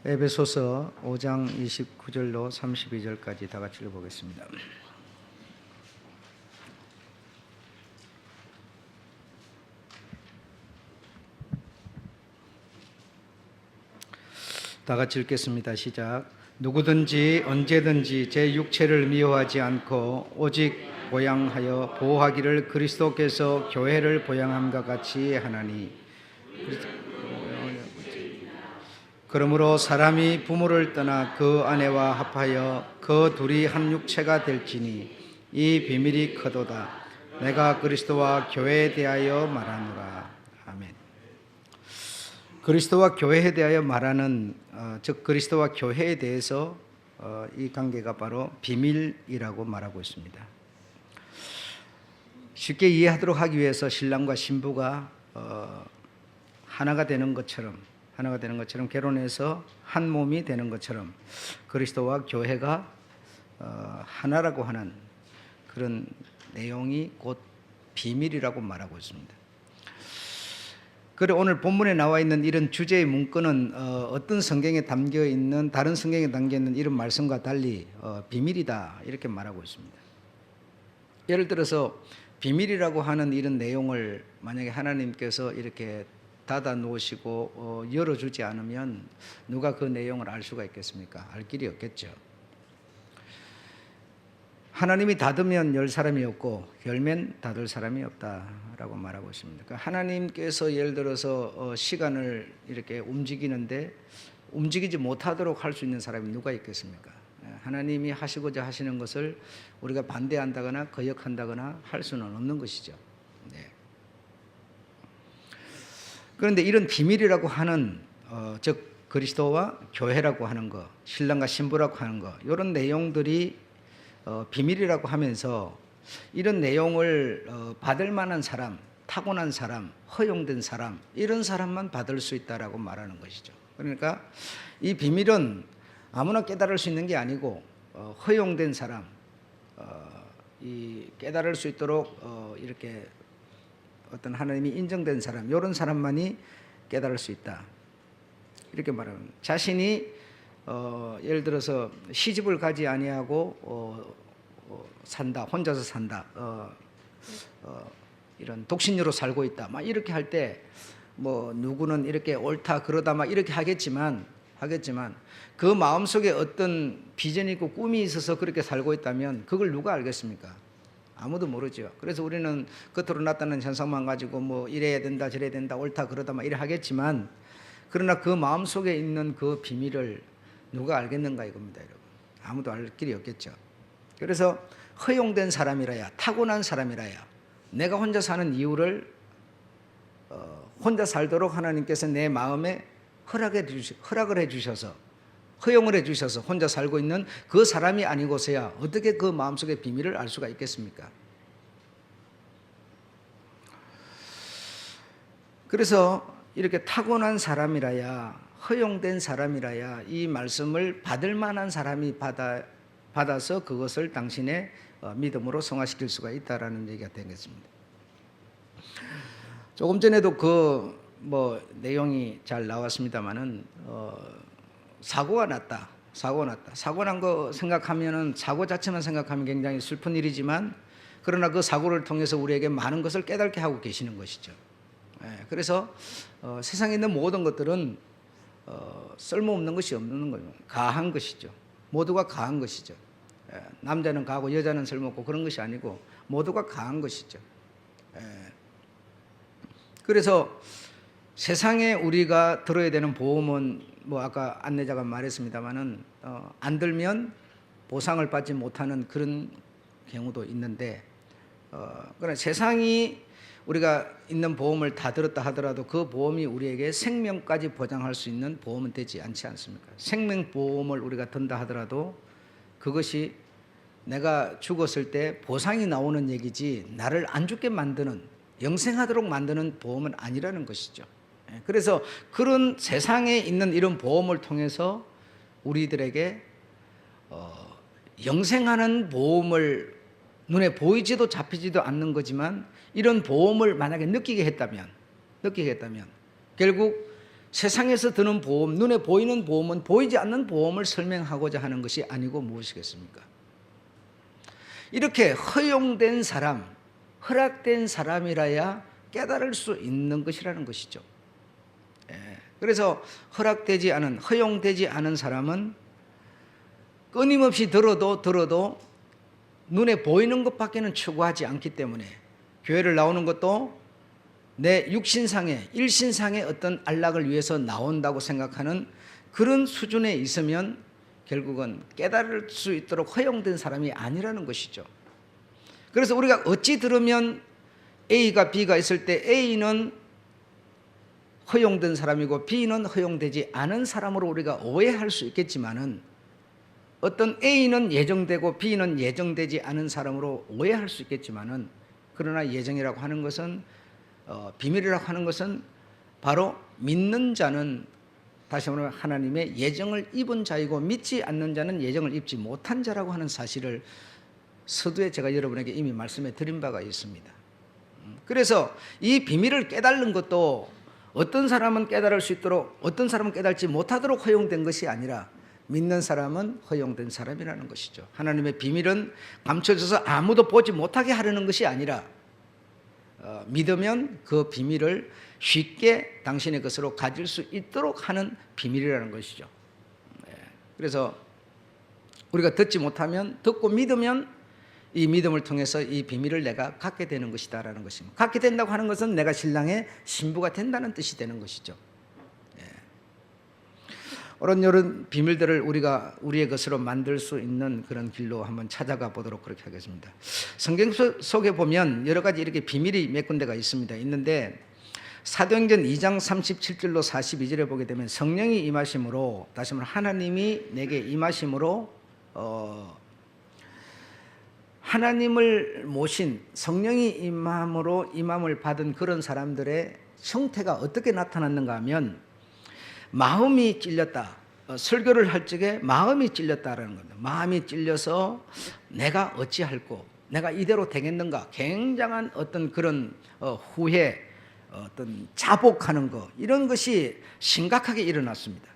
에베소서 5장 29절로 32절까지 다 같이 읽어보겠습니다. 다 같이 읽겠습니다. 시작. 누구든지 언제든지 제 육체를 미워하지 않고 오직 보양하여 보호하기를 그리스도께서 교회를 보양함과 같이 하나니, 그러므로 사람이 부모를 떠나 그 아내와 합하여 그 둘이 한 육체가 될지니 이 비밀이 크도다. 내가 그리스도와 교회에 대하여 말하노라. 아멘. 그리스도와 교회에 대하여 말하는 즉 그리스도와 교회에 대해서 이 관계가 바로 비밀이라고 말하고 있습니다. 쉽게 이해하도록 하기 위해서 신랑과 신부가 하나가 되는 것처럼 결혼해서 한 몸이 되는 것처럼 그리스도와 교회가 하나라고 하는 그런 내용이 곧 비밀이라고 말하고 있습니다. 그래 오늘 본문에 나와 있는 이런 주제의 문구는 어떤 성경에 담겨 있는 다른 성경에 담겨 있는 이런 말씀과 달리 비밀이다 이렇게 말하고 있습니다. 예를 들어서 비밀이라고 하는 이런 내용을 만약에 하나님께서 이렇게 닫아 놓으시고 열어주지 않으면 누가 그 내용을 알 수가 있겠습니까? 알 길이 없겠죠. 하나님이 닫으면 열 사람이 없고 열면 닫을 사람이 없다라고 말하고 있습니다. 그러니까 하나님께서 예를 들어서 시간을 이렇게 움직이는데 움직이지 못하도록 할 수 있는 사람이 누가 있겠습니까? 하나님이 하시고자 하시는 것을 우리가 반대한다거나 거역한다거나 할 수는 없는 것이죠. 네. 그런데 이런 비밀이라고 하는 즉 그리스도와 교회라고 하는 것, 신랑과 신부라고 하는 것, 이런 내용들이 비밀이라고 하면서 이런 내용을 받을 만한 사람, 타고난 사람, 허용된 사람, 이런 사람만 받을 수 있다라고 말하는 것이죠. 그러니까 이 비밀은 아무나 깨달을 수 있는 게 아니고 허용된 사람, 이 깨달을 수 있도록 이렇게 어떤 하나님이 인정된 사람, 이런 사람만이 깨달을 수 있다. 이렇게 말합니다. 자신이 예를 들어서 시집을 가지 아니하고 산다, 혼자서 산다, 이런 독신녀로 살고 있다, 막 이렇게 할 때 뭐 누구는 이렇게 옳다 그러다 막 이렇게 하겠지만 그 마음 속에 어떤 비전이 있고 꿈이 있어서 그렇게 살고 있다면 그걸 누가 알겠습니까? 아무도 모르죠. 그래서 우리는 겉으로 나타나는 현상만 가지고 뭐 이래야 된다 저래야 된다 옳다 그러다 막 이래 하겠지만 그러나 그 마음 속에 있는 그 비밀을 누가 알겠는가 이겁니다, 여러분. 아무도 알 길이 없겠죠. 그래서 허용된 사람이라야, 타고난 사람이라야, 내가 혼자 사는 이유를 혼자 살도록 하나님께서 내 마음에 허락을 해주셔서, 허용을 해주셔서 혼자 살고 있는 그 사람이 아니고서야 어떻게 그 마음속의 비밀을 알 수가 있겠습니까? 그래서 이렇게 타고난 사람이라야, 허용된 사람이라야 이 말씀을 받을 만한 사람이 받아서 그것을 당신의 믿음으로 성화시킬 수가 있다라는 얘기가 되겠습니다. 조금 전에도 그 내용이 잘 나왔습니다만은 사고가 났다. 사고 난 거 생각하면은 사고 자체만 생각하면 굉장히 슬픈 일이지만 그러나 그 사고를 통해서 우리에게 많은 것을 깨닫게 하고 계시는 것이죠. 그래서 세상에 있는 모든 것들은 쓸모없는 것이 없는 거예요. 가한 것이죠. 모두가 가한 것이죠. 남자는 가고 여자는 쓸모없고 그런 것이 아니고 모두가 가한 것이죠. 그래서 세상에 우리가 들어야 되는 보험은 아까 안내자가 말했습니다마는 안 들면 보상을 받지 못하는 그런 경우도 있는데 그러나 세상이 우리가 있는 보험을 다 들었다 하더라도 그 보험이 우리에게 생명까지 보장할 수 있는 보험은 되지 않지 않습니까? 생명보험을 우리가 든다 하더라도 그것이 내가 죽었을 때 보상이 나오는 얘기지 나를 안 죽게 만드는 영생하도록 만드는 보험은 아니라는 것이죠. 그래서 그런 세상에 있는 이런 보험을 통해서 우리들에게 영생하는 보험을 눈에 보이지도 잡히지도 않는 거지만 이런 보험을 만약에 느끼게 했다면 결국 세상에서 드는 보험, 눈에 보이는 보험은 보이지 않는 보험을 설명하고자 하는 것이 아니고 무엇이겠습니까? 이렇게 허용된 사람, 허락된 사람이라야 깨달을 수 있는 것이라는 것이죠. 그래서 허용되지 않은 사람은 끊임없이 들어도 눈에 보이는 것밖에는 추구하지 않기 때문에 교회를 나오는 것도 내 육신상의 일신상의 어떤 안락을 위해서 나온다고 생각하는 그런 수준에 있으면 결국은 깨달을 수 있도록 허용된 사람이 아니라는 것이죠. 그래서 우리가 어찌 들으면 A가 B가 있을 때 A는 허용된 사람이고 B는 허용되지 않은 사람으로 우리가 오해할 수 있겠지만은 어떤 A는 예정되고 B는 예정되지 않은 사람으로 오해할 수 있겠지만은 그러나 예정이라고 하는 것은 비밀이라고 하는 것은 바로 믿는 자는 다시 말하면 하나님의 예정을 입은 자이고 믿지 않는 자는 예정을 입지 못한 자라고 하는 사실을 서두에 제가 여러분에게 이미 말씀해 드린 바가 있습니다. 그래서 이 비밀을 깨달는 것도 어떤 사람은 깨달을 수 있도록 어떤 사람은 깨달지 못하도록 허용된 것이 아니라 믿는 사람은 허용된 사람이라는 것이죠. 하나님의 비밀은 감춰져서 아무도 보지 못하게 하려는 것이 아니라 믿으면 그 비밀을 쉽게 당신의 것으로 가질 수 있도록 하는 비밀이라는 것이죠. 그래서 우리가 듣지 못하면 듣고 믿으면 이 믿음을 통해서 이 비밀을 내가 갖게 되는 것이다라는 것입니다. 갖게 된다고 하는 것은 내가 신랑의 신부가 된다는 뜻이 되는 것이죠. 이런 비밀들을 우리가 우리의 것으로 만들 수 있는 그런 길로 한번 찾아가 보도록 그렇게 하겠습니다. 성경 속에 보면 여러 가지 이렇게 비밀이 몇 군데가 있는데 사도행전 2장 37절로 42절에 보게 되면 성령이 임하심으로, 다시 말하면 하나님이 내게 임하심으로 하나님을 모신 성령이 임함을 받은 그런 사람들의 형태가 어떻게 나타났는가 하면 마음이 찔렸다. 설교를 할 적에 마음이 찔렸다라는 겁니다. 마음이 찔려서 내가 어찌할꼬, 내가 이대로 되겠는가, 굉장한 어떤 그런 후회, 어떤 자복하는 것, 이런 것이 심각하게 일어났습니다.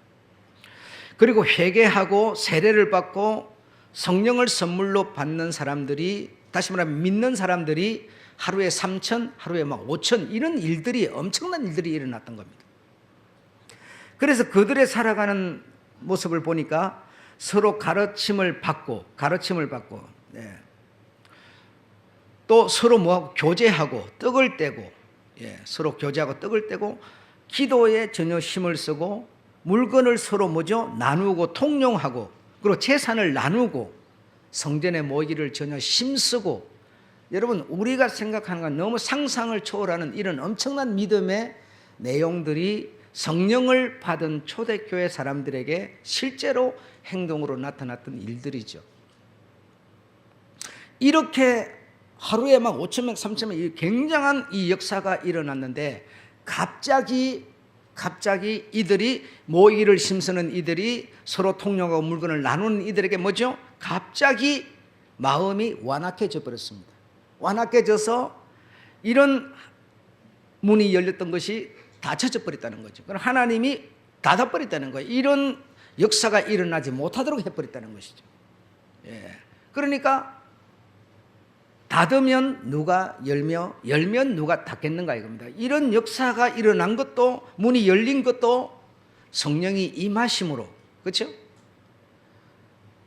그리고 회개하고 세례를 받고 성령을 선물로 받는 사람들이, 다시 말하면 믿는 사람들이 하루에 3,000, 하루에 막 5,000 이런 일들이, 엄청난 일들이 일어났던 겁니다. 그래서 그들의 살아가는 모습을 보니까 서로 가르침을 받고 또 서로 교제하고 떡을 떼고, 서로 교제하고 떡을 떼고 기도에 전혀 힘을 쓰고 물건을 서로 나누고 통용하고, 그리고 재산을 나누고 성전에 모이기를 전혀 힘쓰고, 여러분 우리가 생각하는 건 너무 상상을 초월하는 이런 엄청난 믿음의 내용들이 성령을 받은 초대교회 사람들에게 실제로 행동으로 나타났던 일들이죠. 이렇게 하루에 막 5,000명, 3,000명 굉장한 이 역사가 일어났는데 갑자기 이들이 모이기를 힘쓰는 이들이 서로 통용하고 물건을 나누는 이들에게 갑자기 마음이 완악해져 버렸습니다. 완악해져서 이런 문이 열렸던 것이 닫혀져 버렸다는 거죠. 그럼 하나님이 닫아버렸다는 거예요. 이런 역사가 일어나지 못하도록 해버렸다는 것이죠. 그러니까 닫으면 누가 열면 누가 닫겠는가 이겁니다. 이런 역사가 일어난 것도, 문이 열린 것도 성령이 임하심으로, 그렇죠?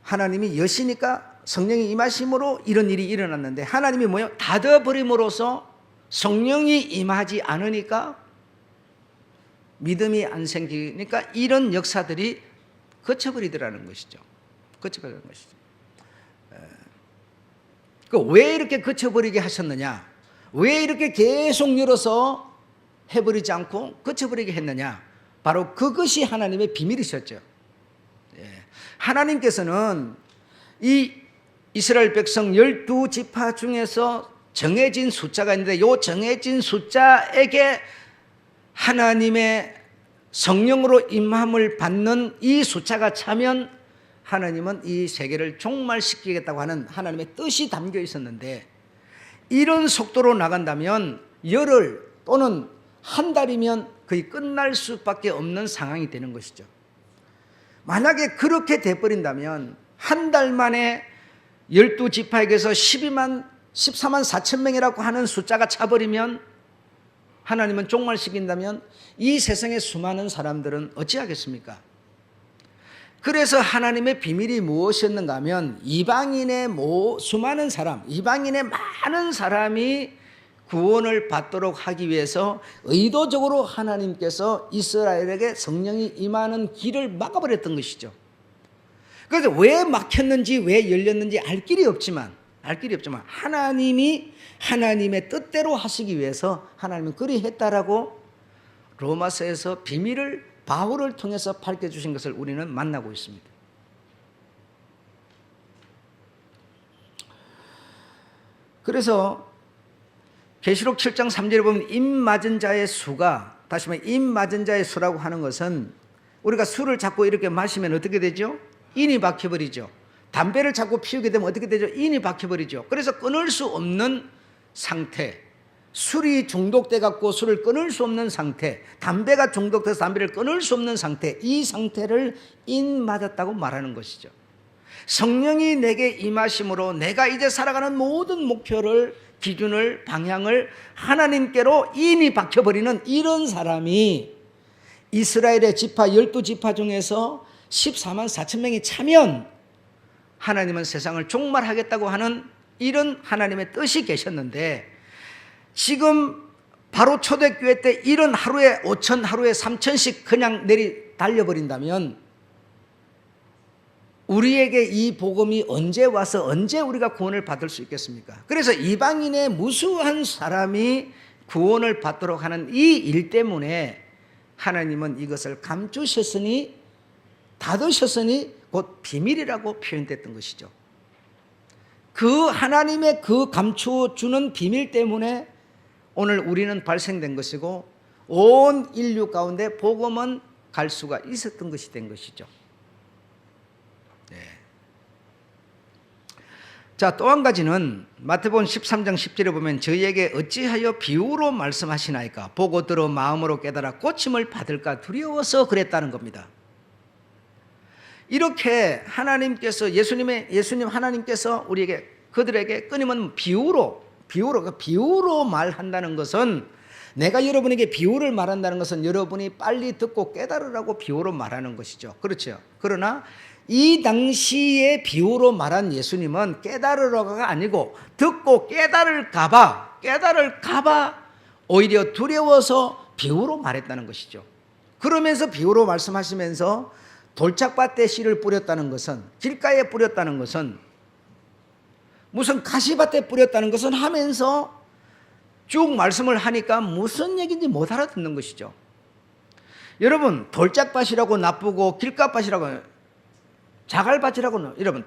하나님이 여시니까 성령이 임하심으로 이런 일이 일어났는데, 하나님이 닫아버림으로써 성령이 임하지 않으니까, 믿음이 안 생기니까 이런 역사들이 거쳐버리더라는 것이죠. 왜 이렇게 거쳐버리게 하셨느냐? 왜 이렇게 계속 열어서 해버리지 않고 거쳐버리게 했느냐? 바로 그것이 하나님의 비밀이셨죠. 하나님께서는 이 이스라엘 백성 12지파 중에서 정해진 숫자가 있는데, 이 정해진 숫자에게 하나님의 성령으로 임함을 받는 이 숫자가 차면 하나님은 이 세계를 종말시키겠다고 하는 하나님의 뜻이 담겨 있었는데, 이런 속도로 나간다면 열흘 또는 한 달이면 거의 끝날 수밖에 없는 상황이 되는 것이죠. 만약에 그렇게 돼버린다면 한 달 만에 12지파에게서 14만 4천 명이라고 하는 숫자가 차버리면, 하나님은 종말시킨다면 이 세상의 수많은 사람들은 어찌하겠습니까? 그래서 하나님의 비밀이 무엇이었는가 하면 이방인의 수많은 사람, 이방인의 많은 사람이 구원을 받도록 하기 위해서 의도적으로 하나님께서 이스라엘에게 성령이 임하는 길을 막아버렸던 것이죠. 그래서 왜 막혔는지 왜 열렸는지 알 길이 없지만 하나님이 하나님의 뜻대로 하시기 위해서 하나님은 그리 했다라고 로마서에서 비밀을 바울을 통해서 밝혀주신 것을 우리는 만나고 있습니다. 그래서 계시록 7장 3절에 보면 입 맞은 자의 수가, 다시 말해 입 맞은 자의 수라고 하는 것은, 우리가 술을 자꾸 이렇게 마시면 어떻게 되죠? 인이 박혀버리죠. 담배를 자꾸 피우게 되면 어떻게 되죠? 인이 박혀버리죠. 그래서 끊을 수 없는 상태, 술이 중독돼 갖고 술을 끊을 수 없는 상태, 담배가 중독돼서 담배를 끊을 수 없는 상태, 이 상태를 인 맞았다고 말하는 것이죠. 성령이 내게 임하심으로 내가 이제 살아가는 모든 목표를, 기준을, 방향을 하나님께로 인이 박혀버리는 이런 사람이 이스라엘의 지파 12지파 중에서 14만 4천 명이 차면 하나님은 세상을 종말하겠다고 하는 이런 하나님의 뜻이 계셨는데, 지금 바로 초대교회 때 이런 하루에 5천, 하루에 3천씩 그냥 달려버린다면 우리에게 이 복음이 언제 와서 언제 우리가 구원을 받을 수 있겠습니까? 그래서 이방인의 무수한 사람이 구원을 받도록 하는 이 일 때문에 하나님은 이것을 감추셨으니, 닫으셨으니 곧 비밀이라고 표현됐던 것이죠. 그 하나님의 그 감추어주는 비밀 때문에 오늘 우리는 발생된 것이고 온 인류 가운데 복음은 갈 수가 있었던 것이 된 것이죠. 네. 자, 또 한 가지는 마태복음 13장 10절에 보면 저희에게 어찌하여 비유로 말씀하시나이까? 보고 들어 마음으로 깨달아 고침을 받을까 두려워서 그랬다는 겁니다. 이렇게 하나님께서 예수님 하나님께서 우리에게, 그들에게 끊임없는 비유로 말한다는 것은, 내가 여러분에게 비유를 말한다는 것은 여러분이 빨리 듣고 깨달으라고 비유로 말하는 것이죠. 그렇죠. 그러나 이 당시에 비유로 말한 예수님은 깨달으러가 아니고 듣고 깨달을까봐 오히려 두려워서 비유로 말했다는 것이죠. 그러면서 비유로 말씀하시면서 돌짝밭에 씨를 뿌렸다는 것은, 길가에 뿌렸다는 것은, 무슨 가시밭에 뿌렸다는 것은 하면서 쭉 말씀을 하니까 무슨 얘기인지 못 알아듣는 것이죠. 여러분, 돌짝밭이라고 나쁘고 길가밭이라고, 자갈밭이라고, 여러분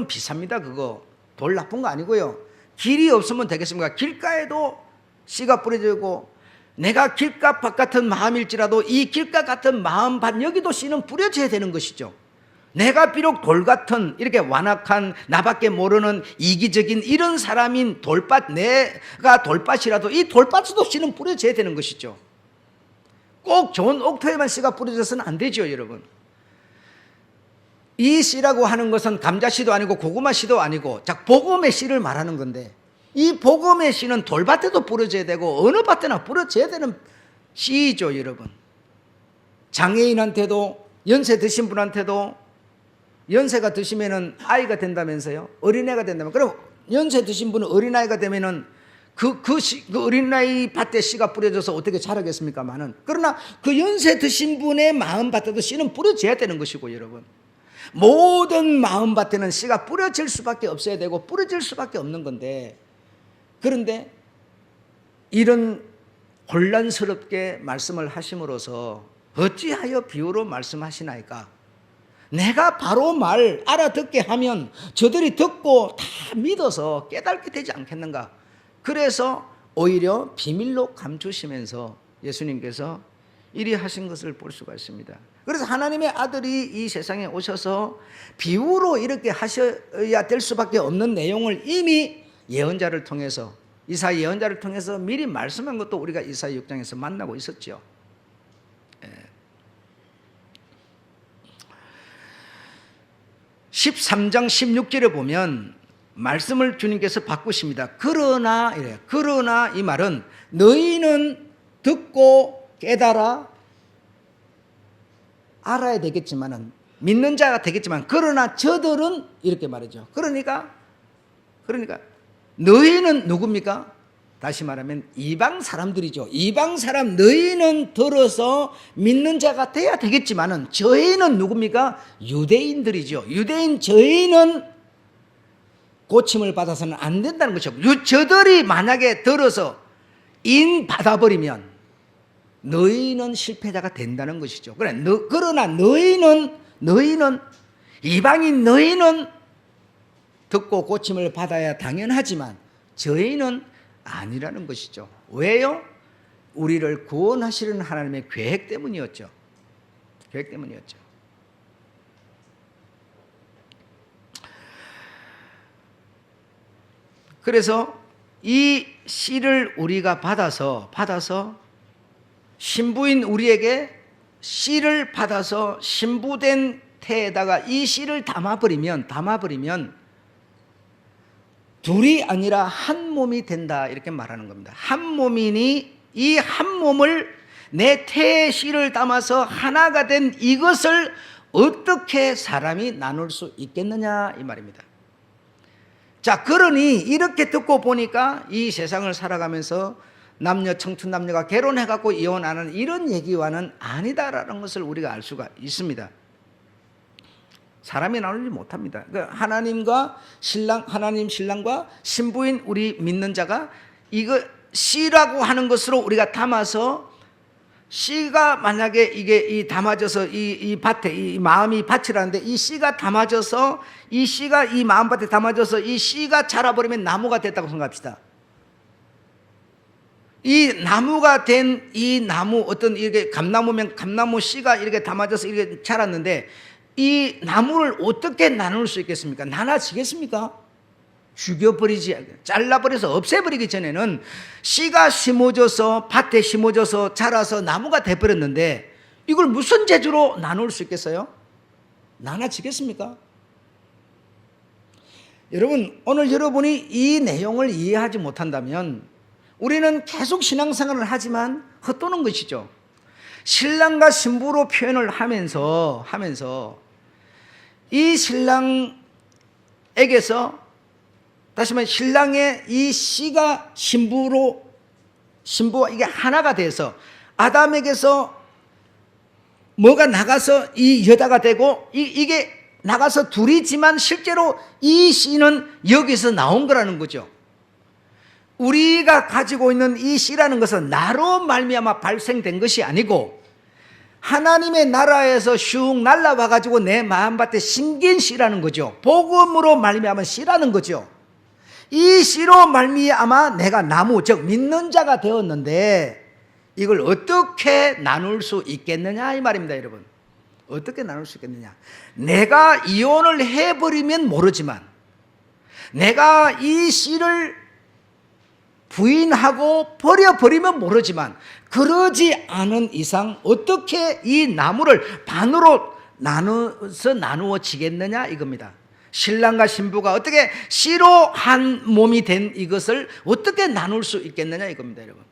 비쌉니다. 그거 돌 나쁜 거 아니고요. 길이 없으면 되겠습니까? 길가에도 씨가 뿌려지고, 내가 길가밭 같은 마음일지라도 이 길가 같은 마음밭 여기도 씨는 뿌려져야 되는 것이죠. 내가 비록 돌 같은 이렇게 완악한, 나밖에 모르는 이기적인 이런 사람인 돌밭, 내가 돌밭이라도 이 돌밭에도 씨는 뿌려져야 되는 것이죠. 꼭 좋은 옥토에만 씨가 뿌려져서는 안 되죠, 여러분. 이 씨라고 하는 것은 감자씨도 아니고 고구마씨도 아니고 복음의 씨를 말하는 건데, 이 복음의 씨는 돌밭에도 뿌려져야 되고 어느 밭에나 뿌려져야 되는 씨죠, 여러분. 장애인한테도, 연세 드신 분한테도, 연세가 드시면은 아이가 된다면서요? 어린애가 된다면, 그럼 연세 드신 분은 어린아이가 되면은 그 어린아이 밭에 씨가 뿌려져서 어떻게 자라겠습니까만은, 그러나 그 연세 드신 분의 마음밭에도 씨는 뿌려져야 되는 것이고, 여러분. 모든 마음밭에는 씨가 뿌려질 수밖에 없어야 되고 뿌려질 수밖에 없는 건데, 그런데 이런 혼란스럽게 말씀을 하심으로써 어찌하여 비유로 말씀하시나이까? 내가 바로 말 알아듣게 하면 저들이 듣고 다 믿어서 깨닫게 되지 않겠는가? 그래서 오히려 비밀로 감추시면서 예수님께서 이리 하신 것을 볼 수가 있습니다. 그래서 하나님의 아들이 이 세상에 오셔서 비유로 이렇게 하셔야 될 수밖에 없는 내용을 이미 예언자를 통해서, 이사야 예언자를 통해서 미리 말씀한 것도 우리가 이사야 6장에서 만나고 있었죠. 13장 16절에 보면 말씀을 주님께서 바꾸십니다. 그러나 이래요. 그러나 이 말은 너희는 듣고 깨달아 알아야 되겠지만은 믿는 자가 되겠지만 그러나 저들은 이렇게 말이죠. 그러니까 너희는 누굽니까? 다시 말하면 이방 사람들이죠. 이방 사람 너희는 들어서 믿는 자가 돼야 되겠지만은 저희는 누굽니까? 유대인들이죠. 유대인 저희는 고침을 받아서는 안 된다는 것이죠. 저들이 만약에 들어서 인 받아버리면 너희는 실패자가 된다는 것이죠. 그러나 너희는 이방인 너희는 듣고 고침을 받아야 당연하지만 저희는 아니라는 것이죠. 왜요? 우리를 구원하시는 하나님의 계획 때문이었죠. 계획 때문이었죠. 그래서 이 씨를 우리가 받아서 신부인 우리에게 씨를 받아서 신부된 태에다가 이 씨를 담아버리면 둘이 아니라 한 몸이 된다 이렇게 말하는 겁니다. 한 몸이니 이 한 몸을 내 태에 씨를 담아서 하나가 된 이것을 어떻게 사람이 나눌 수 있겠느냐 이 말입니다. 자, 그러니 이렇게 듣고 보니까 이 세상을 살아가면서 남녀 청춘 남녀가 결혼해갖고 이혼하는 이런 얘기와는 아니다라는 것을 우리가 알 수가 있습니다. 사람이 나누지 못합니다. 하나님과 하나님 신랑과 신부인 우리 믿는 자가 이거 씨라고 하는 것으로 우리가 담아서 씨가 만약에 이게 이 담아져서 이 밭에 이 마음이 밭이라는데 이 씨가 담아져서 이 씨가 이 마음밭에 담아져서 이 씨가 자라버리면 나무가 됐다고 생각합시다. 이 나무가 된 이 나무 어떤 이렇게 감나무면 감나무 씨가 이렇게 담아져서 이렇게 자랐는데 이 나무를 어떻게 나눌 수 있겠습니까? 나눠지겠습니까? 죽여버리지, 잘라버려서 없애버리기 전에는 씨가 심어져서 밭에 심어져서 자라서 나무가 돼버렸는데 이걸 무슨 재주로 나눌 수 있겠어요? 나눠지겠습니까? 여러분, 오늘 여러분이 이 내용을 이해하지 못한다면 우리는 계속 신앙생활을 하지만 헛도는 것이죠. 신랑과 신부로 표현을 하면서 이 신랑에게서 다시 말해 신랑의 이 씨가 신부와 이게 하나가 돼서 아담에게서 뭐가 나가서 이 여자가 되고 이게 나가서 둘이지만 실제로 이 씨는 여기서 나온 거라는 거죠. 우리가 가지고 있는 이 씨라는 것은 나로 말미암아 발생된 것이 아니고 하나님의 나라에서 슉 날라와 가지고 내 마음밭에 심긴 씨라는 거죠. 복음으로 말미암아 씨라는 거죠. 이 씨로 말미암아 내가 나무 즉 믿는 자가 되었는데 이걸 어떻게 나눌 수 있겠느냐 이 말입니다. 여러분, 어떻게 나눌 수 있겠느냐. 내가 이혼을 해버리면 모르지만 내가 이 씨를 부인하고 버려버리면 모르지만 그러지 않은 이상 어떻게 이 나무를 반으로 나누어지겠느냐 이겁니다. 신랑과 신부가 어떻게 씨로 한 몸이 된 이것을 어떻게 나눌 수 있겠느냐 이겁니다. 여러분,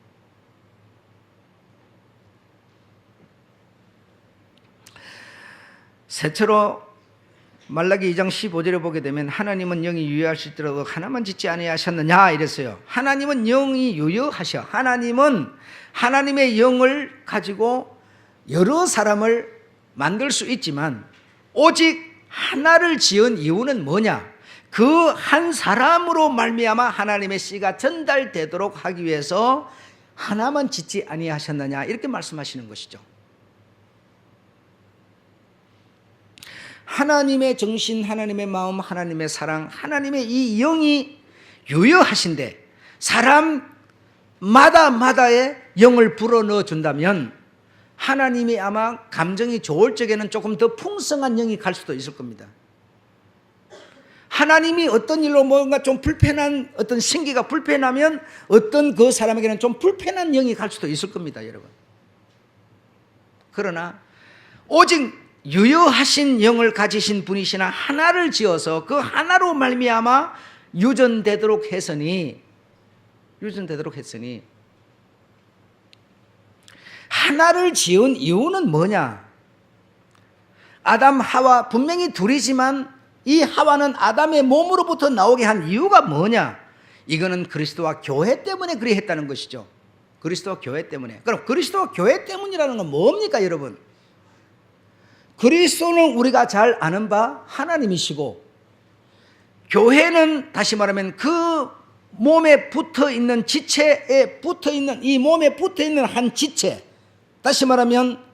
셋째로 말라기 2장 15절에 보게 되면 하나님은 영이 유효하실지라도 하나만 짓지 아니하셨느냐 이랬어요. 하나님은 영이 유효하셔. 하나님은 하나님의 영을 가지고 여러 사람을 만들 수 있지만 오직 하나를 지은 이유는 뭐냐? 그 한 사람으로 말미암아 하나님의 씨가 전달되도록 하기 위해서 하나만 짓지 아니하셨느냐 이렇게 말씀하시는 것이죠. 하나님의 정신, 하나님의 마음, 하나님의 사랑, 하나님의 이 영이 유효하신데 사람마다의 영을 불어넣어 준다면 하나님이 아마 감정이 좋을 적에는 조금 더 풍성한 영이 갈 수도 있을 겁니다. 하나님이 어떤 일로 뭔가 좀 불편한 어떤 생기가 불편하면 어떤 그 사람에게는 좀 불편한 영이 갈 수도 있을 겁니다. 여러분, 그러나 오직 유효하신 영을 가지신 분이시나 하나를 지어서 그 하나로 말미암아 유전되도록 했으니 하나를 지은 이유는 뭐냐? 아담 하와 분명히 둘이지만 이 하와는 아담의 몸으로부터 나오게 한 이유가 뭐냐? 이거는 그리스도와 교회 때문에 그리 했다는 것이죠. 그리스도와 교회 때문에. 그럼 그리스도와 교회 때문이라는 건 뭡니까, 여러분? 그리스도는 우리가 잘 아는 바 하나님이시고, 교회는 다시 말하면 그 몸에 붙어 있는 지체에 붙어 있는, 이 몸에 붙어 있는 한 지체, 다시 말하면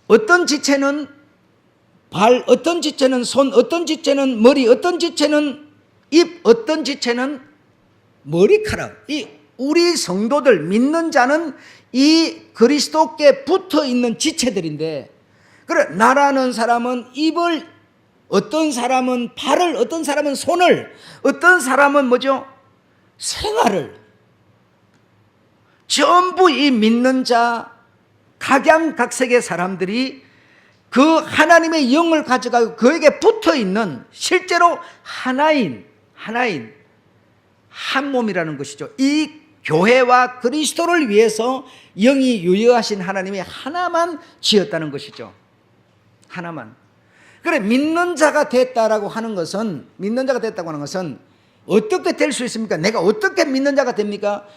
어떤 지체는 발, 어떤 지체는 손, 어떤 지체는 머리, 어떤 지체는 입, 어떤 지체는 머리카락. 이 우리 성도들 믿는 자는 이 그리스도께 붙어 있는 지체들인데, 그래 나라는 사람은 입을, 어떤 사람은 발을, 어떤 사람은 손을, 어떤 사람은 뭐죠? 생활을. 전부 이 믿는 자 각양각색의 사람들이 그 하나님의 영을 가져가고 그에게 붙어 있는 실제로 하나인 한 몸이라는 것이죠. 이 교회와 그리스도를 위해서 영이 유효하신 하나님이 하나만 지었다는 것이죠. 하나만. 그래 믿는 자가 됐다라고 하는 것은, 믿는 자가 됐다고 하는 것은 어떻게 될 수 있습니까? 내가 어떻게 믿는 자가 됩니까?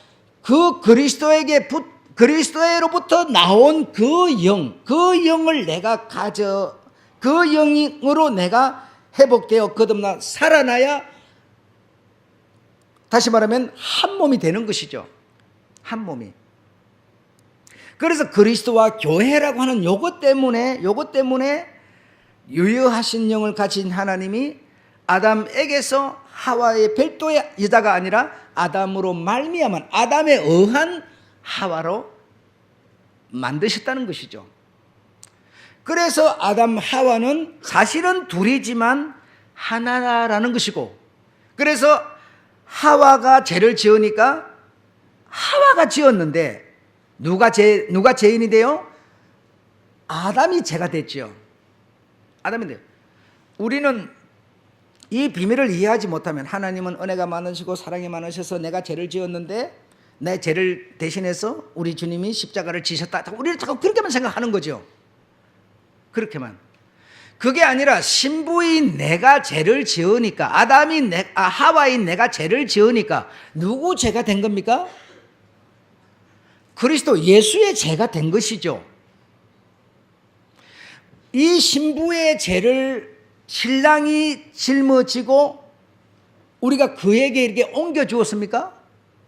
그 그리스도로부터 나온 그 영을 내가 그 영으로 내가 회복되어 거듭나 살아나야 다시 말하면 한 몸이 되는 것이죠. 한 몸이. 그래서 그리스도와 교회라고 하는 요것 때문에 유효하신 영을 가진 하나님이 아담에게서 하와의 별도의 여자가 아니라 아담으로 말미암은 아담에 의한 하와로 만드셨다는 것이죠. 그래서 아담 하와는 사실은 둘이지만 하나라는 것이고, 그래서 하와가 죄를 지으니까 하와가 지었는데 누가 죄인이 돼요? 아담이 죄가 됐죠. 아담인데 우리는 이 비밀을 이해하지 못하면, 하나님은 은혜가 많으시고 사랑이 많으셔서 내가 죄를 지었는데 내 죄를 대신해서 우리 주님이 십자가를 지셨다, 우리는 자꾸 그렇게만 생각하는 거죠. 그렇게만. 그게 아니라 신부인 내가 죄를 지으니까, 하와인 내가 죄를 지으니까 누구 죄가 된 겁니까? 그리스도 예수의 죄가 된 것이죠. 이 신부의 죄를 신랑이 짊어지고 우리가 그에게 이렇게 옮겨주었습니까?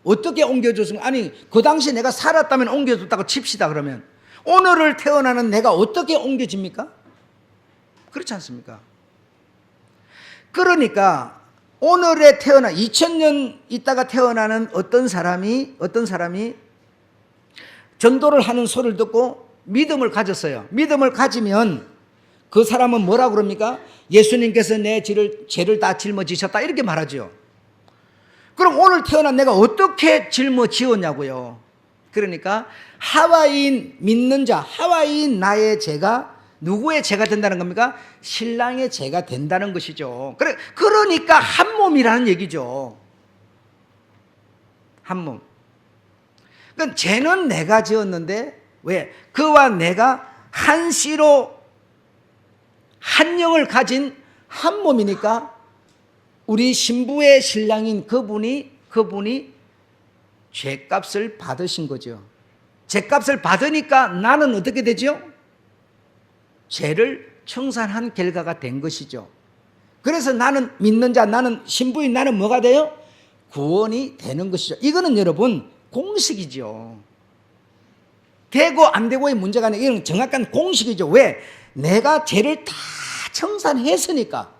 어떻게 옮겨줬습니까? 아니 그 당시 내가 살았다면 옮겨줬다고 칩시다. 그러면 오늘을 태어나는 내가 어떻게 옮겨집니까? 그렇지 않습니까? 그러니까 오늘에 태어나 2000년 있다가 태어나는 어떤 사람이 전도를 하는 소리를 듣고 믿음을 가졌어요. 믿음을 가지면 그 사람은 뭐라고 그럽니까? 예수님께서 내 죄를 다 짊어지셨다, 이렇게 말하죠. 그럼 오늘 태어난 내가 어떻게 짊어지었냐고요. 그러니까 하와인 믿는 자, 하와인 나의 죄가 누구의 죄가 된다는 겁니까? 신랑의 죄가 된다는 것이죠. 그러니까 한 몸이라는 얘기죠. 한 몸. 그러니까 죄는 내가 지었는데 왜? 그와 내가 한 씨로 한 영을 가진 한 몸이니까 우리 신부의 신랑인 그분이 죄값을 받으신 거죠. 죄값을 받으니까 나는 어떻게 되죠? 죄를 청산한 결과가 된 것이죠. 그래서 나는 믿는 자, 나는 신부인 나는 뭐가 돼요? 구원이 되는 것이죠. 이거는 여러분 공식이죠. 되고 안 되고의 문제가 아니라 이건 정확한 공식이죠. 왜? 내가 죄를 다 청산했으니까.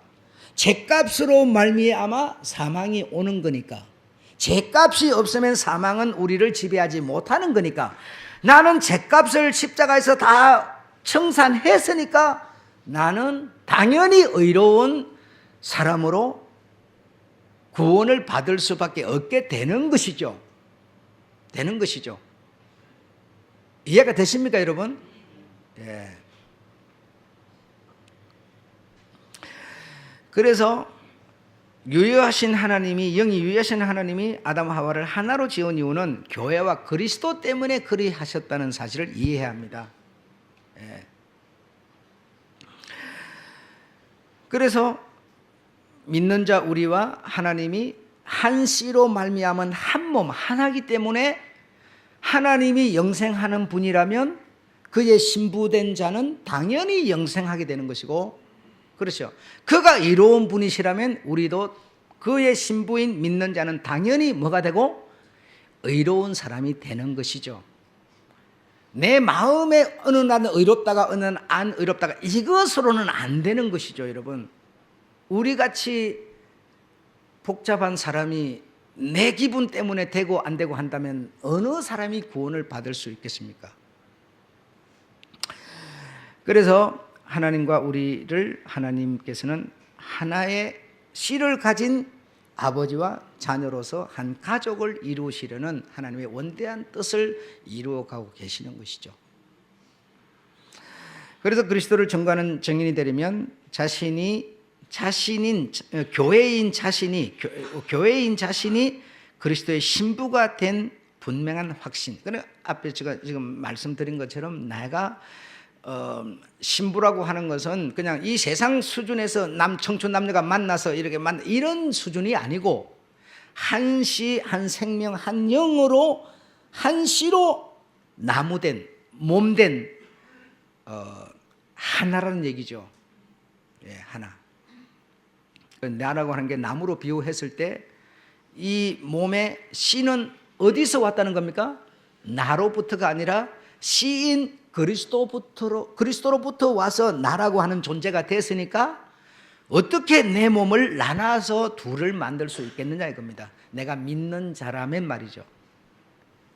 죄값으로 말미암아 사망이 오는 거니까. 죄값이 없으면 사망은 우리를 지배하지 못하는 거니까. 나는 죄값을 십자가에서 다 청산했으니까 나는 당연히 의로운 사람으로 구원을 받을 수밖에 없게 되는 것이죠. 되는 것이죠. 이해가 되십니까, 여러분? 예. 그래서 유효하신 하나님이, 영이 유효하신 하나님이 아담 하와를 하나로 지은 이유는 교회와 그리스도 때문에 그리 하셨다는 사실을 이해해야 합니다. 예. 그래서 믿는 자 우리와 하나님이 한 씨로 말미암은 한 몸 하나이기 때문에 하나님이 영생하는 분이라면 그의 신부된 자는 당연히 영생하게 되는 것이고, 그렇죠. 그가 이로운 분이시라면 우리도 그의 신부인 믿는 자는 당연히 뭐가 되고 의로운 사람이 되는 것이죠. 내 마음에 어느 날은 의롭다가 어느 날은 안 의롭다가 이것으로는 안 되는 것이죠, 여러분. 우리같이 복잡한 사람이 내 기분 때문에 되고 안 되고 한다면 어느 사람이 구원을 받을 수 있겠습니까? 그래서 하나님과 우리를 하나님께서는 하나의 씨를 가진 아버지와 자녀로서 한 가족을 이루시려는 하나님의 원대한 뜻을 이루어가고 계시는 것이죠. 그래서 그리스도를 전가하는 증인이 되려면 교회인 자신이 그리스도의 신부가 된 분명한 확신. 그러니까 앞에 제가 지금 말씀드린 것처럼 내가 신부라고 하는 것은 그냥 이 세상 수준에서 청춘 남녀가 만나서 이렇게 이런 수준이 아니고 한 씨, 한 생명, 한 영으로 한 씨로 나무된 몸된 하나라는 얘기죠. 예, 하나. 나라고 하는 게 나무로 비유했을 때 이 몸의 씨는 어디서 왔다는 겁니까? 나로부터가 아니라 씨인 그리스도로부터 와서 나라고 하는 존재가 됐으니까 어떻게 내 몸을 나눠서 둘을 만들 수 있겠느냐 이겁니다. 내가 믿는 자라면 말이죠.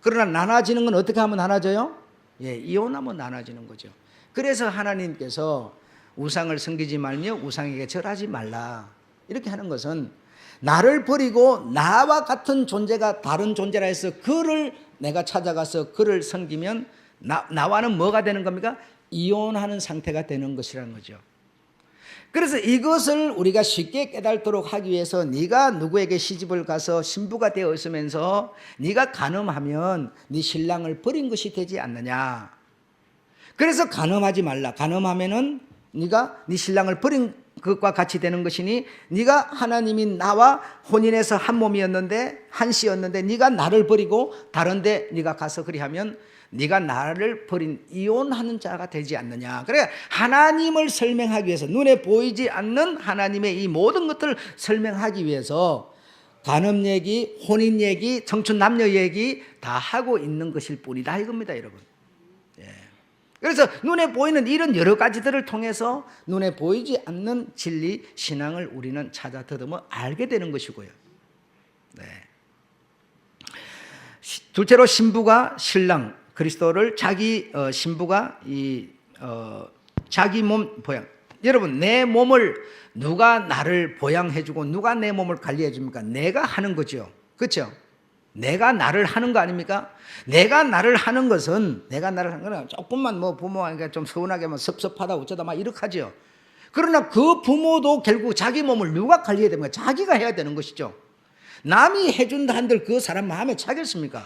그러나 나눠지는 건 어떻게 하면 나눠져요? 예, 이혼하면 나눠지는 거죠. 그래서 하나님께서 우상을 섬기지 말며 우상에게 절하지 말라 이렇게 하는 것은 나를 버리고 나와 같은 존재가 다른 존재라 해서 그를 내가 찾아가서 그를 섬기면 나와는 뭐가 되는 겁니까? 이혼하는 상태가 되는 것이라는 거죠. 그래서 이것을 우리가 쉽게 깨닫도록 하기 위해서 네가 누구에게 시집을 가서 신부가 되어 있으면서 네가 간음하면 네 신랑을 버린 것이 되지 않느냐. 그래서 간음하지 말라. 간음하면은 네가 네 신랑을 버린 것과 같이 되는 것이니 네가 하나님이 나와 혼인해서 한 몸이었는데 한 씨였는데 네가 나를 버리고 다른데 네가 가서 그리하면 네가 나를 버린 이혼하는 자가 되지 않느냐. 그래 하나님을 설명하기 위해서 눈에 보이지 않는 하나님의 이 모든 것들을 설명하기 위해서 간음 얘기, 혼인 얘기, 청춘 남녀 얘기 다 하고 있는 것일 뿐이다 이겁니다, 여러분. 그래서 눈에 보이는 이런 여러 가지들을 통해서 눈에 보이지 않는 진리, 신앙을 우리는 찾아 더듬어 알게 되는 것이고요. 네. 둘째로 신부가 신랑, 그리스도를 신부가 자기 몸 보양. 여러분, 내 몸을 누가 나를 보양해주고 누가 내 몸을 관리해줍니까? 내가 하는 거죠. 그렇죠? 내가 나를 하는 거 아닙니까? 내가 나를 하는 것은 조금만 뭐 부모가 좀 서운하게 하면 섭섭하다 어쩌다 막 이렇게 하죠. 그러나 그 부모도 결국 자기 몸을 누가 관리해야 됩니까? 자기가 해야 되는 것이죠. 남이 해준다 한들 그 사람 마음에 차겠습니까?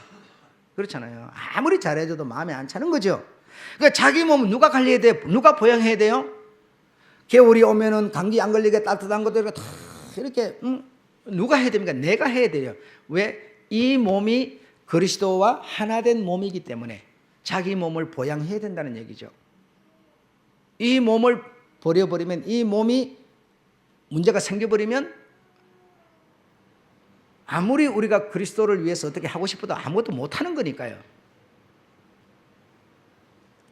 그렇잖아요. 아무리 잘해줘도 마음에 안 차는 거죠. 그러니까 자기 몸은 누가 관리해야 돼요? 누가 보양해야 돼요? 겨울이 오면은 감기 안 걸리게 따뜻한 것들 다 이렇게 누가 해야 됩니까? 내가 해야 돼요. 왜? 이 몸이 그리스도와 하나 된 몸이기 때문에 자기 몸을 보양해야 된다는 얘기죠. 이 몸을 버려버리면 이 몸이 문제가 생겨버리면 아무리 우리가 그리스도를 위해서 어떻게 하고 싶어도 아무것도 못하는 거니까요.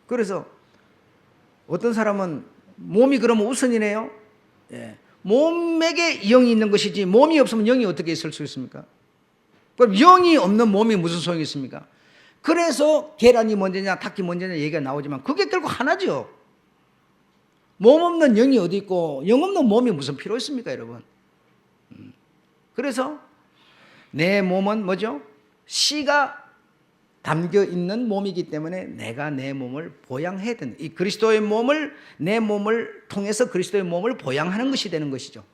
그래서 어떤 사람은 몸이 그러면 우선이네요. 예. 몸에게 영이 있는 것이지 몸이 없으면 영이 어떻게 있을 수 있습니까? 그럼 영이 없는 몸이 무슨 소용이 있습니까? 그래서 계란이 먼저냐 닭이 먼저냐 얘기가 나오지만 그게 결국 하나죠. 몸 없는 영이 어디 있고 영 없는 몸이 무슨 필요 있습니까, 여러분? 그래서 내 몸은 뭐죠? 씨가 담겨 있는 몸이기 때문에 내가 내 몸을 보양해야 되는, 이 그리스도의 몸을, 내 몸을 통해서 그리스도의 몸을 보양하는 것이 되는 것이죠.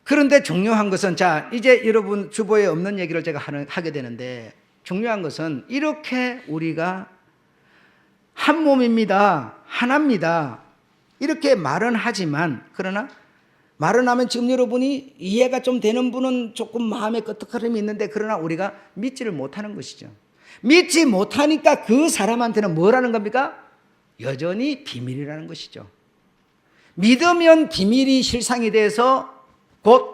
그런데 중요한 것은, 자, 이제 여러분 주보에 없는 얘기를 제가 하게 되는데, 중요한 것은 이렇게 우리가 한 몸입니다, 하나입니다, 이렇게 말은 하지만, 그러나 말은 하면 지금 여러분이 이해가 좀 되는 분은 조금 마음에 끄떡거림이 있는데, 그러나 우리가 믿지를 못하는 것이죠. 믿지 못하니까 그 사람한테는 뭐라는 겁니까? 여전히 비밀이라는 것이죠. 믿으면 비밀이 실상이 돼서 곧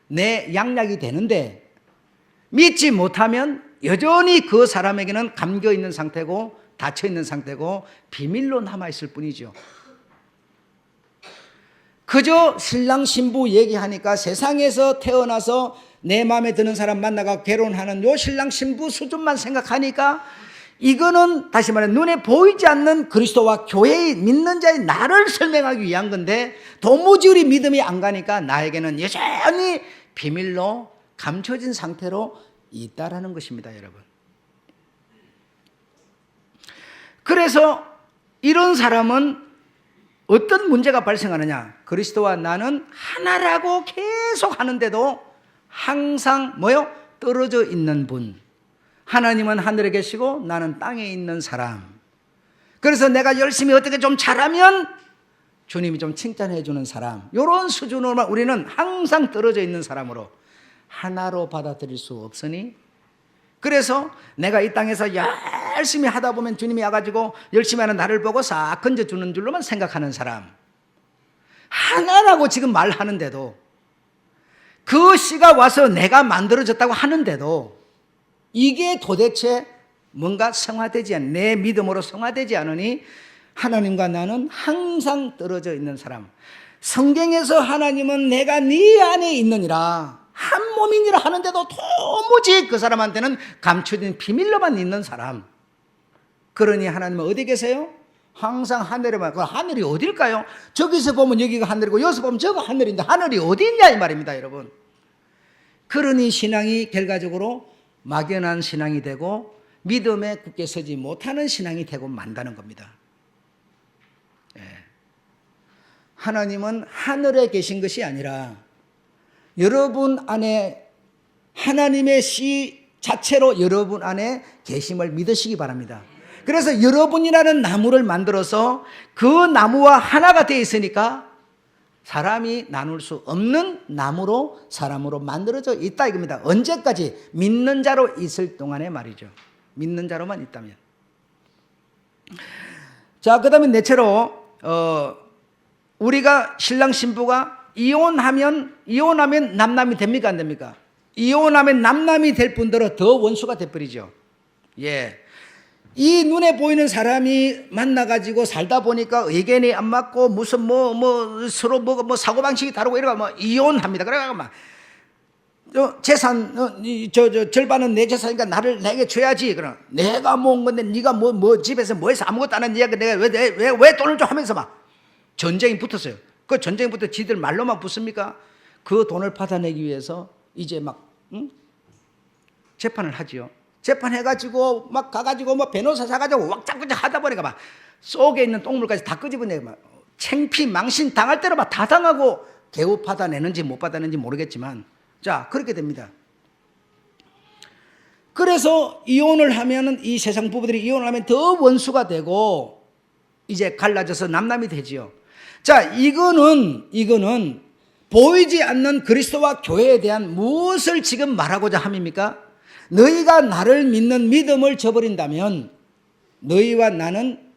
내 양약이 되는데, 믿지 못하면 여전히 그 사람에게는 감겨 있는 상태고 닫혀 있는 상태고 비밀로 남아 있을 뿐이죠. 그저 신랑 신부 얘기하니까 세상에서 태어나서 내 마음에 드는 사람 만나가 결혼하는 요 신랑 신부 수준만 생각하니까, 이거는 다시 말해 눈에 보이지 않는 그리스도와 교회의 믿는 자의 나를 설명하기 위한 건데, 도무지 우리 믿음이 안 가니까 나에게는 여전히 비밀로 감춰진 상태로 있다라는 것입니다, 여러분. 그래서 이런 사람은 어떤 문제가 발생하느냐? 그리스도와 나는 하나라고 계속 하는데도 항상 뭐요? 떨어져 있는 분. 하나님은 하늘에 계시고 나는 땅에 있는 사람. 그래서 내가 열심히 어떻게 좀 잘하면 주님이 좀 칭찬해 주는 사람. 이런 수준으로만 우리는 항상 떨어져 있는 사람으로 하나로 받아들일 수 없으니, 그래서 내가 이 땅에서 열심히 하다 보면 주님이 와가지고 열심히 하는 나를 보고 싹 건져주는 줄로만 생각하는 사람. 하나라고 지금 말하는데도, 그 씨가 와서 내가 만들어졌다고 하는데도 이게 도대체 뭔가 성화되지 않는, 내 믿음으로 성화되지 않으니 하나님과 나는 항상 떨어져 있는 사람. 성경에서 하나님은 내가 네 안에 있느니라, 한 몸이니라 하는데도 도무지 그 사람한테는 감춰진 비밀로만 있는 사람. 그러니 하나님은 어디 계세요? 항상 하늘에만. 그 하늘이 어딜까요? 저기서 보면 여기가 하늘이고 여기서 보면 저가 하늘인데 하늘이 어디 있냐 이 말입니다, 여러분. 그러니 신앙이 결과적으로 막연한 신앙이 되고 믿음에 굳게 서지 못하는 신앙이 되고 만다는 겁니다. 하나님은 하늘에 계신 것이 아니라 여러분 안에, 하나님의 씨 자체로 여러분 안에 계심을 믿으시기 바랍니다. 그래서 여러분이라는 나무를 만들어서 그 나무와 하나가 되어 있으니까 사람이 나눌 수 없는 나무로, 사람으로 만들어져 있다 이겁니다. 언제까지? 믿는 자로 있을 동안에 말이죠. 믿는 자로만 있다면. 자, 그 다음에 넷째로 우리가 신랑 신부가 이혼하면 남남이 됩니까, 안 됩니까? 이혼하면 남남이 될 뿐더러 더 원수가 돼버리죠. 예. 이 눈에 보이는 사람이 만나가지고 살다 보니까 의견이 안 맞고 무슨 서로 뭐 사고방식이 다르고 이러가 이혼합니다. 그래가 재산, 절반은 내 재산이니까 내게 줘야지. 그럼 내가 모은 건데 네가 집에서 뭐해서 아무것도 안 했냐. 내가 왜 돈을 좀 하면서 전쟁이 붙었어요. 그 전쟁부터 지들 말로만 붙습니까? 그 돈을 받아내기 위해서 이제 재판을 하지요. 재판해가지고 가가지고 변호사 사가지고 왁짝왁짝 하다 보니까 속에 있는 똥물까지 다 끄집어내고 창피 망신 당할 대로 다 당하고 겨우 받아내는지 못 받아내는지 모르겠지만, 자, 그렇게 됩니다. 그래서 이혼을 하면은, 이 세상 부부들이 이혼을 하면 더 원수가 되고 이제 갈라져서 남남이 되지요. 자, 이거는 보이지 않는 그리스도와 교회에 대한 무엇을 지금 말하고자 함입니까? 너희가 나를 믿는 믿음을 저버린다면 너희와 나는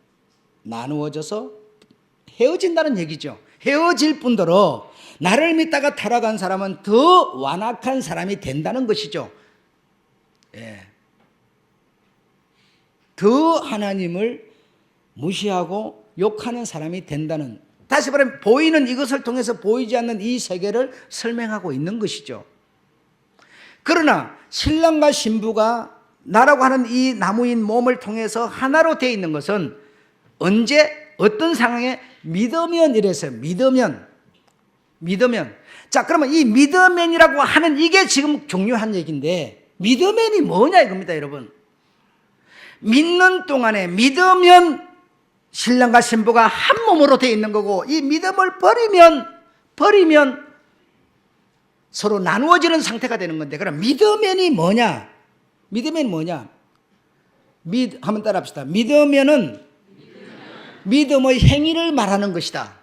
나누어져서 헤어진다는 얘기죠. 헤어질 뿐더러 나를 믿다가 타락한 사람은 더 완악한 사람이 된다는 것이죠. 예. 더 하나님을 무시하고 욕하는 사람이 된다는, 다시 말하면 보이는 이것을 통해서 보이지 않는 이 세계를 설명하고 있는 것이죠. 그러나 신랑과 신부가 나라고 하는 이 나무인 몸을 통해서 하나로 되어 있는 것은 언제, 어떤 상황에? 믿으면 이랬어요. 믿으면. 자, 그러면 이 믿으면이라고 하는 이게 지금 중요한 얘기인데, 믿으면이 뭐냐 이겁니다, 여러분. 믿는 동안에 믿으면 신랑과 신부가 한 몸으로 되어 있는 거고, 이 믿음을 버리면 서로 나누어지는 상태가 되는 건데, 그럼 믿으면이 뭐냐? 믿으면이 뭐냐? 한번 따라합시다. 믿으면은 믿음의 행위를 말하는 것이다.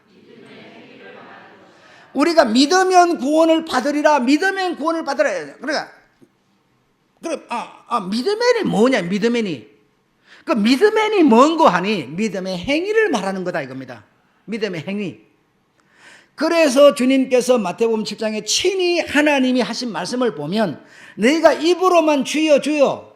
우리가 믿으면 구원을 받으리라. 믿으면 구원을 받으라. 그러니까 믿으면이 뭐냐? 믿으면이. 그 믿으면이 뭔고 하니 믿음의 행위를 말하는 거다 이겁니다. 믿음의 행위. 그래서 주님께서 마태복음 7장에 친히 하나님이 하신 말씀을 보면 너희가 입으로만 주여 주여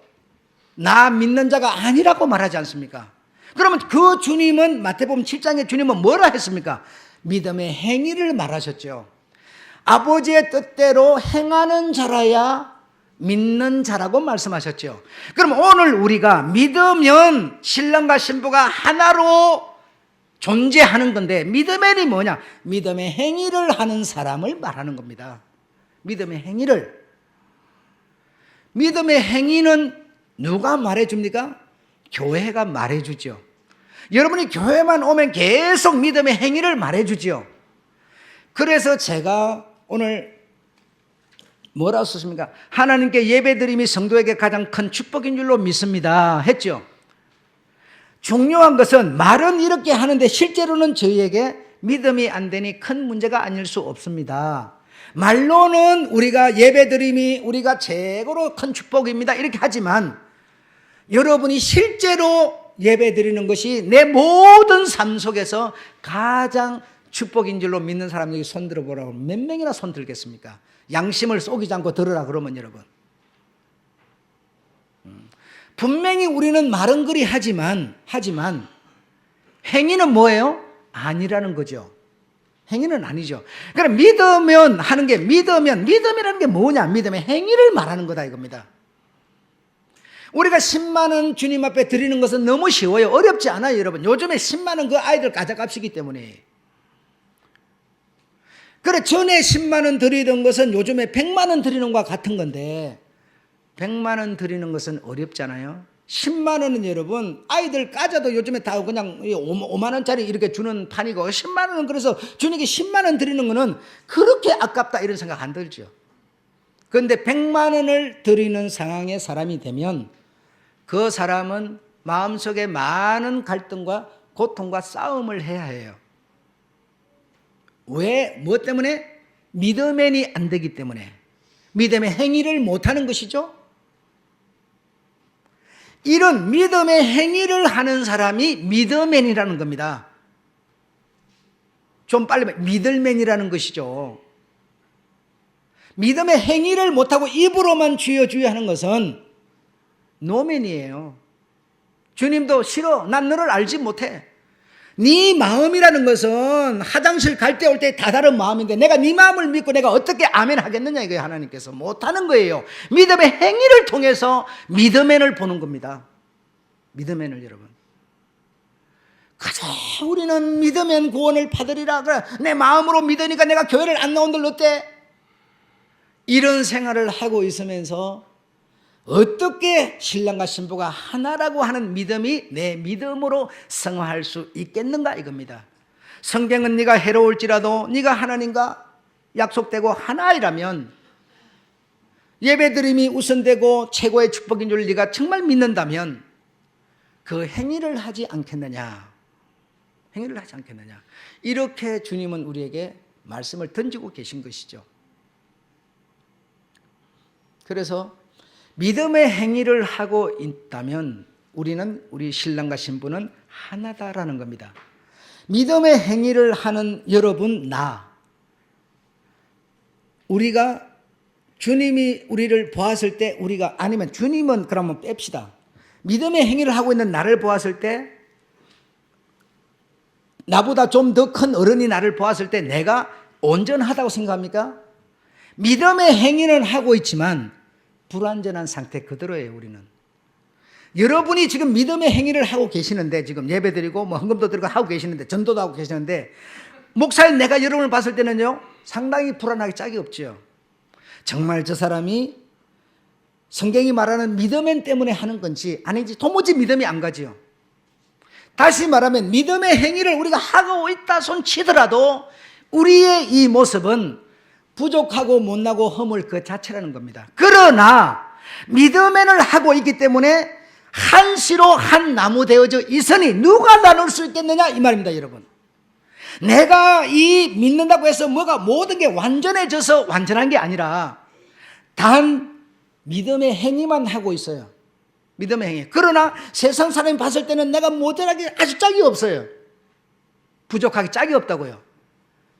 나 믿는 자가 아니라고 말하지 않습니까? 그러면 그 주님은 마태복음 7장에 주님은 뭐라 했습니까? 믿음의 행위를 말하셨죠. 아버지의 뜻대로 행하는 자라야 믿는 자라고 말씀하셨죠. 그럼 오늘 우리가 믿으면 신랑과 신부가 하나로 존재하는 건데, 믿음이 뭐냐? 믿음의 행위를 하는 사람을 말하는 겁니다. 믿음의 행위를. 믿음의 행위는 누가 말해줍니까? 교회가 말해주죠. 여러분이 교회만 오면 계속 믿음의 행위를 말해주죠. 그래서 제가 오늘 뭐라고 썼습니까? 하나님께 예배드림이 성도에게 가장 큰 축복인 줄로 믿습니다 했죠. 중요한 것은 말은 이렇게 하는데 실제로는 저희에게 믿음이 안 되니 큰 문제가 아닐 수 없습니다. 말로는 우리가 예배드림이 우리가 최고로 큰 축복입니다 이렇게 하지만, 여러분이 실제로 예배드리는 것이 내 모든 삶 속에서 가장 축복인 줄로 믿는 사람들이 손 들어보라고 몇 명이나 손 들겠습니까? 양심을 속이지 않고 들으라 그러면 여러분, 분명히 우리는 말은 그리 하지만 행위는 뭐예요? 아니라는 거죠. 행위는 아니죠. 그럼 믿으면 하는 게 믿음이라는 게 뭐냐? 믿음의 행위를 말하는 거다 이겁니다. 우리가 10만 원 주님 앞에 드리는 것은 너무 쉬워요. 어렵지 않아요 여러분. 요즘에 10만 원 그 아이들 가져갑시기 때문에. 그래 전에 10만 원 드리던 것은 요즘에 100만 원 드리는 것과 같은 건데, 100만 원 드리는 것은 어렵잖아요. 10만 원은 여러분 아이들 까져도 요즘에 다 그냥 5만 원짜리 이렇게 주는 판이고, 10만 원은 그래서 주님께 10만 원 드리는 거는 그렇게 아깝다 이런 생각 안 들죠. 그런데 100만 원을 드리는 상황의 사람이 되면 그 사람은 마음속에 많은 갈등과 고통과 싸움을 해야 해요. 왜? 뭐 때문에? 믿음이 안 되기 때문에. 믿음의 행위를 못하는 것이죠. 이런 믿음의 행위를 하는 사람이 미더맨이라는 겁니다. 좀 빨리 미들맨이라는 것이죠. 믿음의 행위를 못하고 입으로만 주여 주여 하는 것은 노맨이에요. 주님도 싫어. 난 너를 알지 못해. 네 마음이라는 것은 화장실 갈 때 올 때 다 다른 마음인데 내가 네 마음을 믿고 내가 어떻게 아멘 하겠느냐 이거예요. 하나님께서 못하는 거예요. 믿음의 행위를 통해서 미더맨을 보는 겁니다. 미더맨을 여러분. 가자 우리는 믿으면 구원을 받으리라. 그래, 내 마음으로 믿으니까 내가 교회를 안 나온들 어때? 이런 생활을 하고 있으면서 어떻게 신랑과 신부가 하나라고 하는 믿음이 내 믿음으로 성화할 수 있겠는가 이겁니다. 성경은 네가 해로울지라도 네가 하나님과 약속되고 하나이라면, 예배드림이 우선되고 최고의 축복인 줄 네가 정말 믿는다면 그 행위를 하지 않겠느냐. 행위를 하지 않겠느냐. 이렇게 주님은 우리에게 말씀을 던지고 계신 것이죠. 그래서 믿음의 행위를 하고 있다면 우리 신랑과 신부는 하나다라는 겁니다. 믿음의 행위를 하는 여러분, 우리가 주님이 우리를 보았을 때 아니면 주님은 그러면 뺍시다. 믿음의 행위를 하고 있는 나를 보았을 때, 나보다 좀 더 큰 어른이 나를 보았을 때 내가 온전하다고 생각합니까? 믿음의 행위는 하고 있지만 불완전한 상태 그대로예요. 우리는. 여러분이 지금 믿음의 행위를 하고 계시는데, 지금 예배드리고 헌금도 드리고 하고 계시는데, 전도도 하고 계시는데, 목사인 내가 여러분을 봤을 때는요 상당히 불안하기 짝이 없죠. 정말 저 사람이 성경이 말하는 믿음 때문에 하는 건지 아닌지 도무지 믿음이 안 가지요. 다시 말하면 믿음의 행위를 우리가 하고 있다 손치더라도 우리의 이 모습은 부족하고 못나고 허물 그 자체라는 겁니다. 그러나 믿음을 하고 있기 때문에 한시로 한 나무 되어져 있으니 누가 나눌 수 있겠느냐 이 말입니다. 여러분, 내가 이 믿는다고 해서 뭐가 모든 게 완전해져서 완전한 게 아니라 단 믿음의 행위만 하고 있어요. 믿음의 행위. 그러나 세상 사람이 봤을 때는 내가 모자라게 아주 짝이 없어요. 부족하게 짝이 없다고요.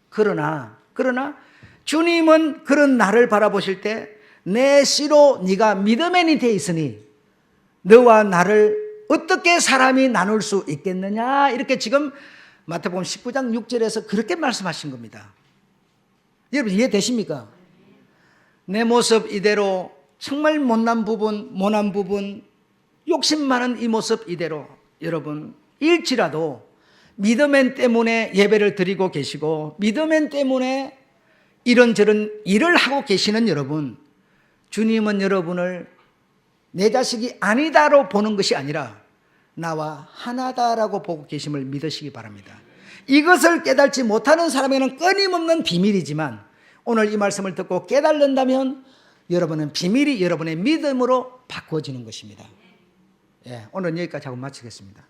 그러나 주님은 그런 나를 바라보실 때 내 씨로 네가 믿음에 돼 있으니 너와 나를 어떻게 사람이 나눌 수 있겠느냐, 이렇게 지금 마태복음 19장 6절에서 그렇게 말씀하신 겁니다. 여러분 이해되십니까? 내 모습 이대로 정말 모난 부분, 욕심 많은 이 모습 이대로 여러분 일지라도 믿음 때문에 예배를 드리고 계시고 믿음 때문에 이런저런 일을 하고 계시는 여러분, 주님은 여러분을 내 자식이 아니다로 보는 것이 아니라 나와 하나다라고 보고 계심을 믿으시기 바랍니다. 이것을 깨닫지 못하는 사람에게는 끊임없는 비밀이지만 오늘 이 말씀을 듣고 깨달는다면 여러분은 비밀이 여러분의 믿음으로 바꿔지는 것입니다. 오늘 여기까지 하고 마치겠습니다.